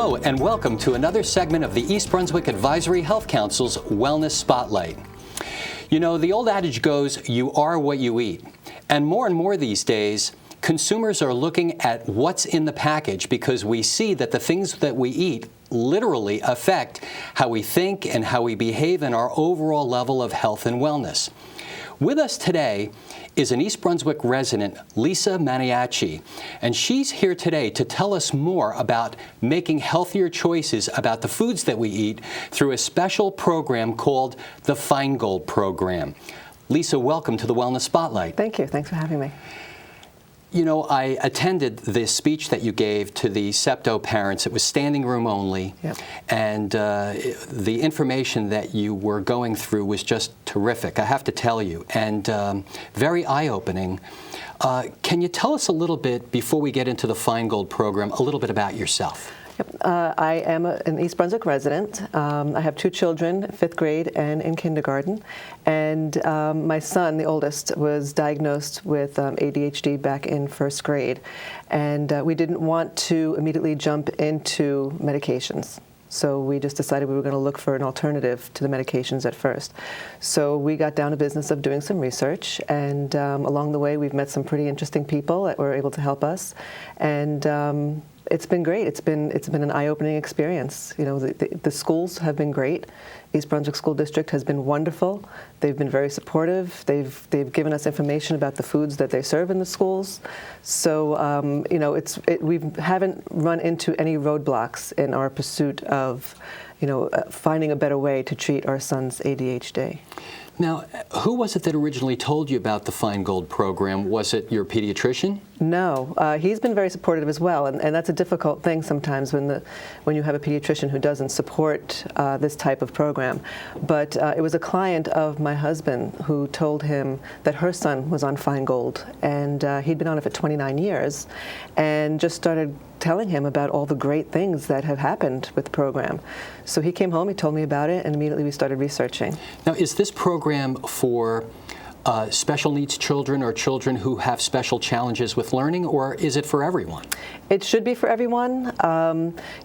Hello and welcome to another segment of the East Brunswick Advisory Health Council's Wellness Spotlight. You know, the old adage goes, you are what you eat. And more these days, consumers are looking at what's in the package because we see that the things that we eat literally affect how we think and how we behave in our overall level of health and wellness. With us today is an East Brunswick resident, Lisa Maniaci, and she's here today to tell us more about making healthier choices about the foods that we eat through a special program called the Fenigold program. Lisa, welcome to the Wellness Spotlight. Thank you. Thanks for having me. You know, I attended the speech that you gave to the septo parents. It was standing room only, yep. And the information that you were going through was just terrific, I have to tell you, and very eye-opening. Can you tell us a little bit, before we get into the Fenigold program, a little bit about yourself? Yep. I am an East Brunswick resident. I have two children, 5th grade and in kindergarten. And my son, the oldest, was diagnosed with ADHD back in 1st grade. And we didn't want to immediately jump into medications. So we just decided we were going to look for an alternative to the medications at first. So we got down to business of doing some research, and along the way we've met some pretty interesting people that were able to help us. And it's been great. It's been an eye-opening experience. You know, the schools have been great. East Brunswick School District has been wonderful. They've been very supportive. They've given us information about the foods that they serve in the schools. So you know, we haven't run into any roadblocks in our pursuit of, you know, finding a better way to treat our son's ADHD. Now, who was it that originally told you about the Fenigold program? Was it your pediatrician? No, he's been very supportive as well, and that's a difficult thing sometimes when you have a pediatrician who doesn't support this type of program. But it was a client of my husband who told him that her son was on Fenigold, and he'd been on it for 29 years, and just started telling him about all the great things that have happened with the program. So he came home, he told me about it, and immediately we started researching. Now, is this program for special needs children or children who have special challenges with learning, or is it for everyone? It should be for everyone.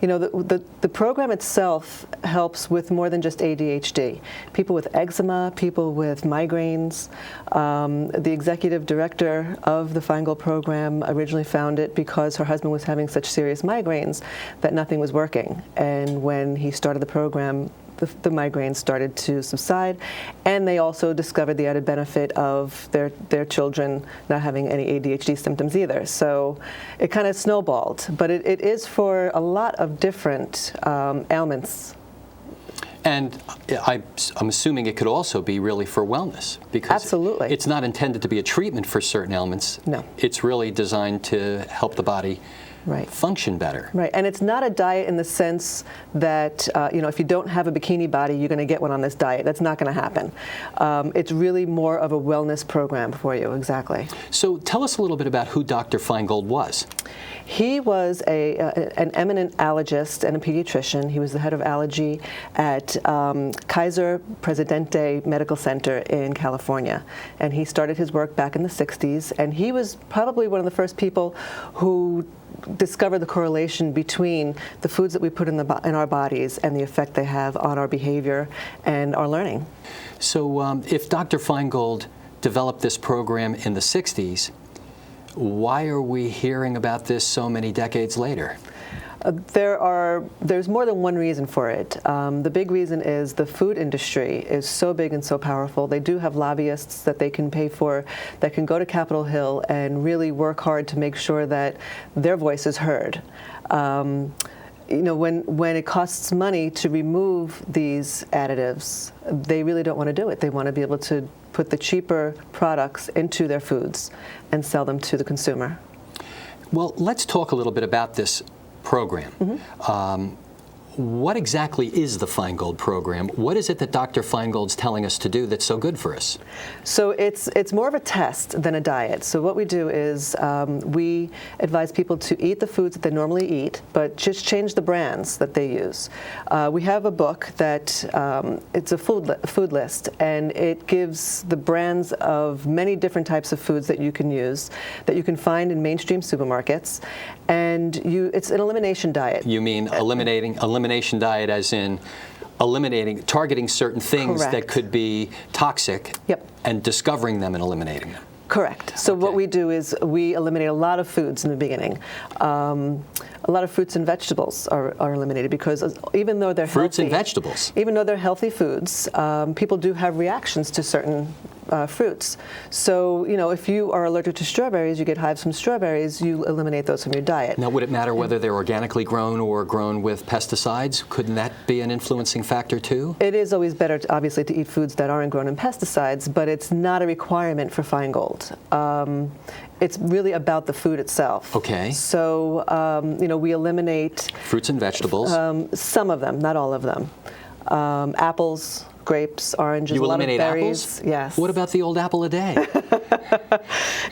You know, the program itself helps with more than just ADHD. People with eczema, people with migraines. The executive director of the Fenigold program originally found it because her husband was having such serious migraines that nothing was working. And when he started the program, the migraines started to subside, and they also discovered the added benefit of their children not having any ADHD symptoms either. So it kind of snowballed, but it is for a lot of different ailments. And I'm assuming it could also be really for wellness, because absolutely, it's not intended to be a treatment for certain ailments. No. It's really designed to help the body function better. Right, and it's not a diet in the sense that, you know, if you don't have a bikini body, you're going to get one on this diet. That's not going to happen. It's really more of a wellness program for you, exactly. So tell us a little bit about who Dr. Fenigold was. He was an eminent allergist and a pediatrician. He was the head of allergy at Kaiser Presidente Medical Center in California. And he started his work back in the 60s, and he was probably one of the first people who discover the correlation between the foods that we put in our bodies and the effect they have on our behavior and our learning. So if Dr. Fenigold developed this program in the 60s, why are we hearing about this so many decades later? There's more than one reason for it. The big reason is the food industry is so big and so powerful. They do have lobbyists that they can pay for, that can go to Capitol Hill and really work hard to make sure that their voice is heard. You know, when it costs money to remove these additives, they really don't want to do it. They want to be able to put the cheaper products into their foods and sell them to the consumer. Well, let's talk a little bit about this program. Mm-hmm. what exactly is the Fenigold program? What is it that Dr. Fenigold's telling us to do that's so good for us? So it's more of a test than a diet. So what we do is we advise people to eat the foods that they normally eat, but just change the brands that they use. We have a book that it's a food list, and it gives the brands of many different types of foods that you can use, that you can find in mainstream supermarkets, and it's an elimination diet. You mean elimination diet as in targeting certain things Correct. that could be toxic, Yep. and discovering them and eliminating them. Correct. So Okay. what we do is we eliminate a lot of foods in the beginning. A lot of fruits and vegetables are eliminated because even though they're Fruits healthy, and vegetables. even though they're healthy foods, people do have reactions to certain fruits. So, if you are allergic to strawberries, you get hives from strawberries, you eliminate those from your diet. Now, would it matter whether they're organically grown or grown with pesticides? Couldn't that be an influencing factor too? It is always better, obviously, to eat foods that aren't grown in pesticides, but it's not a requirement for Fenigold. It's really about the food itself. Okay. So, we eliminate Fruits and vegetables. some of them, not all of them. Apples, grapes, oranges, You a lot of eliminate berries. apples? Yes. What about the old apple a day?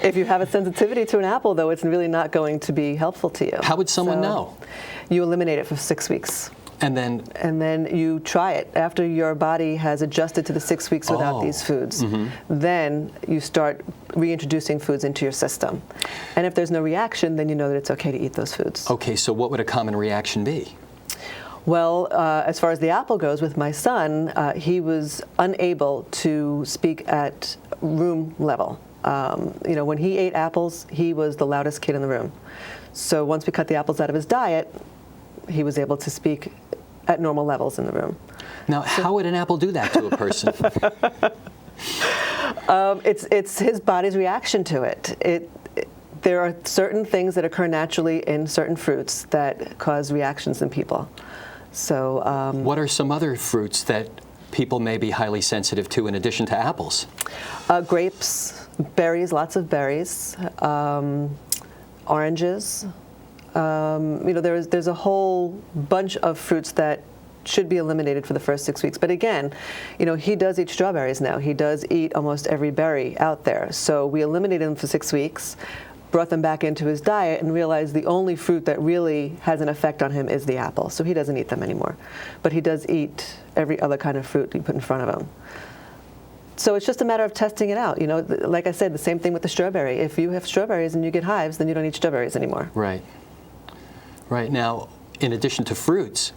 If you have a sensitivity to an apple, though, it's really not going to be helpful to you. How would someone So, know? You eliminate it for 6 weeks. And then, And then you try it. After your body has adjusted to the 6 weeks without Oh. these foods, then you start reintroducing foods into your system. And if there's no reaction, then you know that it's okay to eat those foods. okay, so what would a common reaction be? Well, as far as the apple goes, with my son, he was unable to speak at room level. When he ate apples, he was the loudest kid in the room. So once we cut the apples out of his diet, he was able to speak at normal levels in the room. Now, how would an apple do that to a person? It's his body's reaction to it. There are certain things that occur naturally in certain fruits that cause reactions in people. So What are some other fruits that people may be highly sensitive to in addition to apples? grapes, berries, lots of berries, oranges. There's a whole bunch of fruits that should be eliminated for the first 6 weeks. But again, he does eat strawberries now. He does eat almost every berry out there. So we eliminated them for 6 weeks, brought them back into his diet, and realized the only fruit that really has an effect on him is the apple. So he doesn't eat them anymore. But he does eat every other kind of fruit you put in front of him. So it's just a matter of testing it out. Like I said, the same thing with the strawberry. If you have strawberries and you get hives, then you don't eat strawberries anymore. Right. Right. Now, in addition to fruits,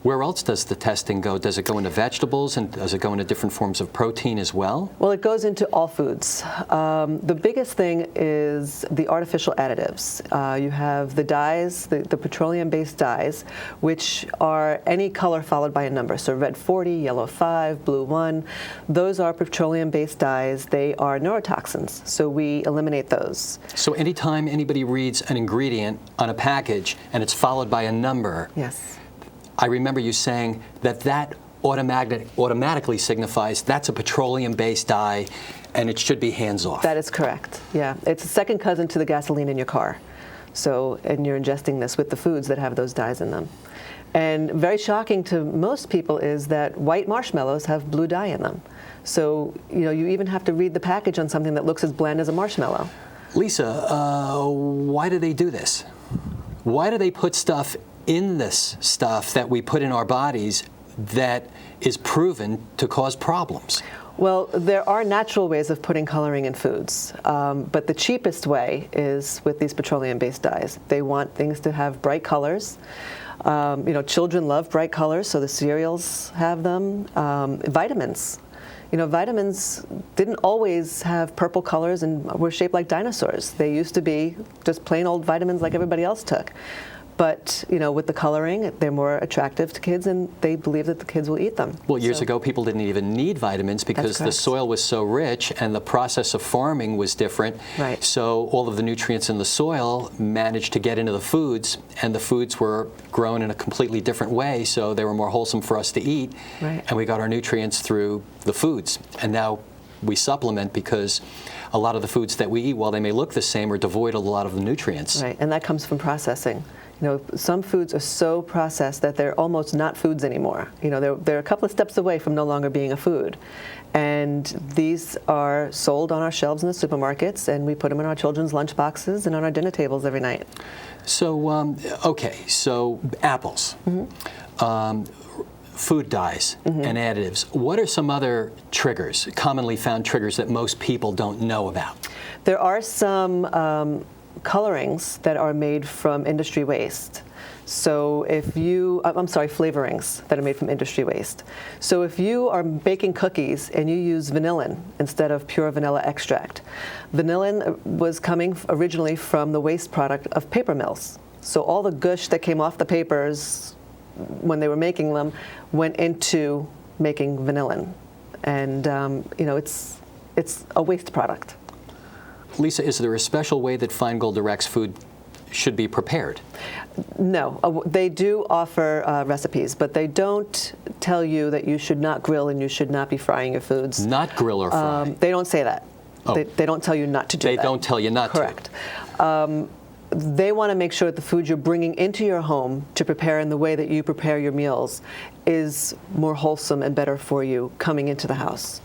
where else does the testing go? Does it go into vegetables, and does it go into different forms of protein as well? Well, it goes into all foods. The biggest thing is the artificial additives. You have the dyes, the petroleum-based dyes, which are any color followed by a number. So red 40, yellow 5, blue 1. Those are petroleum-based dyes. They are neurotoxins, so we eliminate those. So anytime anybody reads an ingredient on a package and it's followed by a number, Yes. I remember you saying that automatically signifies that's a petroleum-based dye, and it should be hands-off. That is correct. Yeah, it's a second cousin to the gasoline in your car. And you're ingesting this with the foods that have those dyes in them. And very shocking to most people is that white marshmallows have blue dye in them. So, you even have to read the package on something that looks as bland as a marshmallow. Lisa, why do they do this? Why do they put stuff in this stuff that we put in our bodies that is proven to cause problems? Well, there are natural ways of putting coloring in foods, but the cheapest way is with these petroleum-based dyes. They want things to have bright colors. Children love bright colors, so the cereals have them. Vitamins. Vitamins didn't always have purple colors and were shaped like dinosaurs. They used to be just plain old vitamins like everybody else took. But, with the coloring, they're more attractive to kids, and they believe that the kids will eat them. Well, years ago, people didn't even need vitamins because the soil was so rich and the process of farming was different. Right. So all of the nutrients in the soil managed to get into the foods, and the foods were grown in a completely different way, so they were more wholesome for us to eat. Right. And we got our nutrients through the foods. And now we supplement because a lot of the foods that we eat, while they may look the same, are devoid of a lot of the nutrients. Right, and that comes from processing. You know, some foods are so processed that they're almost not foods anymore. You know, they're a couple of steps away from no longer being a food. And these are sold on our shelves in the supermarkets, and we put them in our children's lunch boxes and on our dinner tables every night. So, okay, so apples. Food dyes and additives. What are some other triggers, commonly found triggers that most people don't know about? There are some colorings that are made from industry waste. So if you, I'm sorry, flavorings that are made from industry waste. So if you are baking cookies and you use vanillin instead of pure vanilla extract, vanillin was coming originally from the waste product of paper mills. So all the gush that came off the papers when they were making them went into making vanillin. And you know, it's a waste product. Lisa, is there a special way that Fenigold directs food should be prepared? No, they do offer recipes, but they don't tell you that you should not grill and you should not be frying your foods. Not grill or fry? They don't say that. Oh. They don't tell you not to do that. They don't tell you not Correct. to? They want to make sure that the food you're bringing into your home to prepare in the way that you prepare your meals is more wholesome and better for you coming into the house.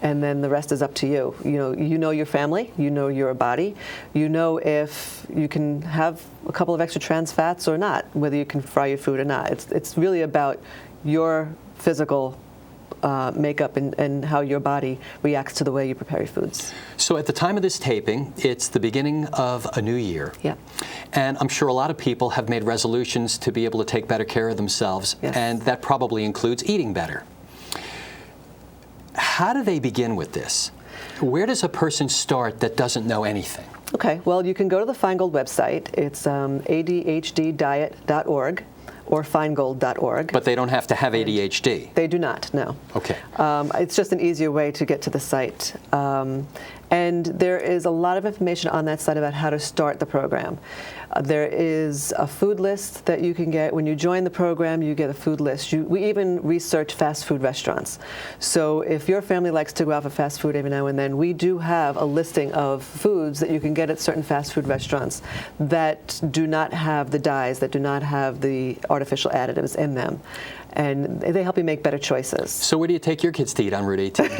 And then the rest is up to you. You know your family, you know your body, you know if you can have a couple of extra trans fats or not, whether you can fry your food or not. It's really about your physical makeup and how your body reacts to the way you prepare your foods. So at the time of this taping, it's the beginning of a new year. Yeah. And I'm sure a lot of people have made resolutions to be able to take better care of themselves, Yes. and that probably includes eating better. How do they begin with this? Where does a person start that doesn't know anything? Okay, well, you can go to the Fenigold website. It's adhddiet.org or fenigold.org. But they don't have to have ADHD? They do not, no. Okay. It's just an easier way to get to the site. And there is a lot of information on that site about how to start the program. There is a food list that you can get. When you join the program, you get a food list. We even research fast food restaurants. So if your family likes to go out for fast food every now and then, we do have a listing of foods that you can get at certain fast food restaurants that do not have the dyes, that do not have the artificial additives in them. And they help you make better choices. So where do you take your kids to eat on Route 18?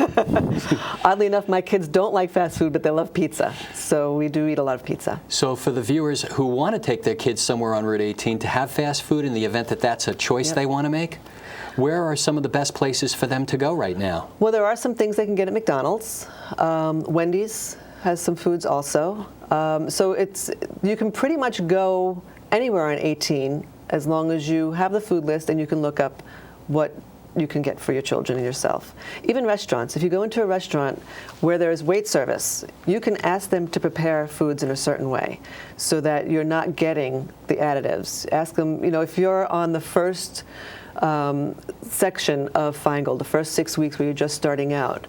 Oddly enough, my kids don't like fast food, but they love pizza. So we do eat a lot of pizza. So for the viewers who want to take their kids somewhere on Route 18 to have fast food in the event that that's a choice Yep. they want to make, where are some of the best places for them to go right now? Well, there are some things they can get at McDonald's. Wendy's has some foods also. So you can pretty much go anywhere on 18 as long as you have the food list and you can look up what you can get for your children and yourself. Even restaurants. If you go into a restaurant where there is wait service, you can ask them to prepare foods in a certain way so that you're not getting the additives. Ask them, if you're on the first section of Fenigold, the first 6 weeks where you're just starting out,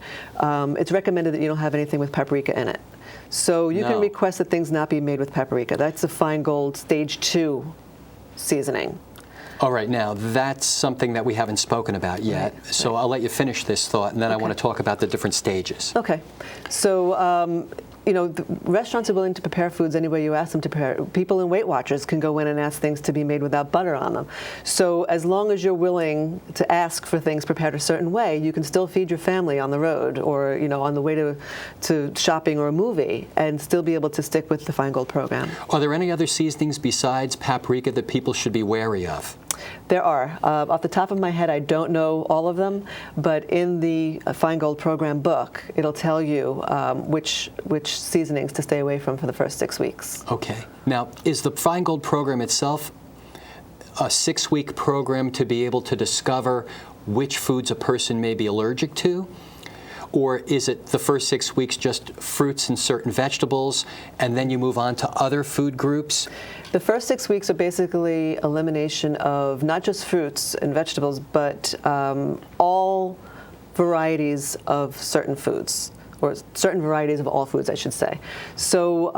it's recommended that you don't have anything with paprika in it. So you can request that things not be made with paprika. That's a Fenigold Stage 2 seasoning. All right, now that's something that we haven't spoken about yet. Right, so I'll let you finish this thought, and then I want to talk about the different stages. Okay. So, the restaurants are willing to prepare foods any way you ask them to prepare. People in Weight Watchers can go in and ask things to be made without butter on them. So as long as you're willing to ask for things prepared a certain way, you can still feed your family on the road or, on the way to shopping or a movie and still be able to stick with the Fenigold program. Are there any other seasonings besides paprika that people should be wary of? There are. Off the top of my head, I don't know all of them, but in the Fenigold program book, it'll tell you which seasonings to stay away from for the first 6 weeks. Okay. Now, is the Fenigold program itself a 6-week program to be able to discover which foods a person may be allergic to? Or is it the first 6 weeks just fruits and certain vegetables, and then you move on to other food groups? The first 6 weeks are basically elimination of not just fruits and vegetables, but all varieties of certain foods, or certain varieties of all foods, I should say. So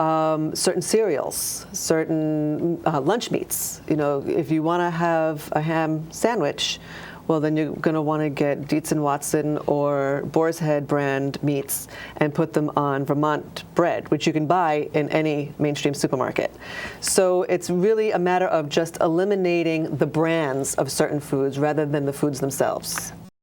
certain cereals, certain lunch meats. If you want to have a ham sandwich, well, then you're going to want to get Dietz and Watson or Boar's Head brand meats and put them on Vermont bread, which you can buy in any mainstream supermarket. So it's really a matter of just eliminating the brands of certain foods rather than the foods themselves.